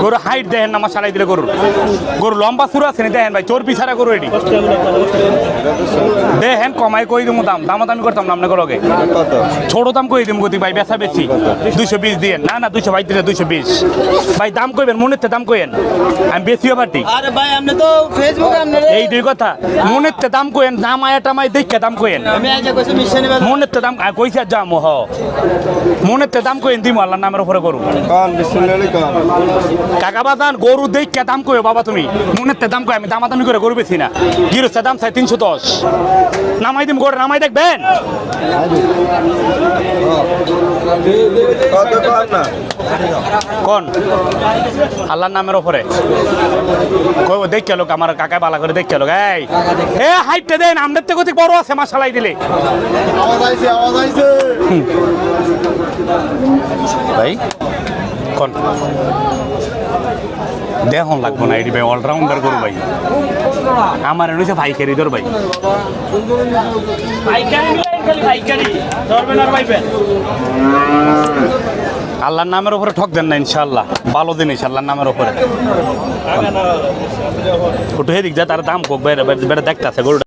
গরু হাইট দেখেন না আমার সারাই দিলে গরুর গরু লম্বা সুর আছে দেখেন ভাই চোর পিছারা গরু এটি দেখেন কমাই কই দিব দামাদামি করতাম না আপনাকে লগে ছোট দাম কই দিব গতি ভাই বেচা বেশি 220 দিয়ে না না 222 দিলে 220 ভাই দাম কইবেন মনের দাম কইেন আমি বেশিও পার্টি আরে ভাই আপনি তো ফেসবুকে আপনি এই দুই কথা মনের দাম কইেন দাম আয়াটামাই দেখে দাম কইেন আমি আজ কইছি মিশনে মনের দাম কইছি আর যাম হ মনের দাম কইেন দিম আল্লাহর নামের উপরে গরু কোন বিসমিল্লাহ কোন কাকা বাদান গরু দেখে দাম কই বাবা তুমি মনের দাম কই আমি দামাদামি করে গরু বেশি না গিরস্তের দাম চাই 310 নামাই দিম গরু নামাই দেখবেন কত কোন না কোন আল্লাহর নামের উপরে কইব দেখে লোক আমার কাকা বালা করে দেখে লোক এই এ হাইটটা দেন আমদের থেকে কত বড় আছে মাশাআল্লাহ দিলে আওয়াজ আইছে ভাই কোন দেখুন লাগবো না এটি ভাই অলরাউন্ডার করু ভাই আমার এনেছে পাইকারি দর ভাই আল্লাহর নামের উপরে ঠক দেন না ইনশাআল্লাহ ভালো জিনিস আল্লাহর নামের উপরে একটু হেদিক যা তার দাম কোক বেড়ে দেখতে আছে গরুটা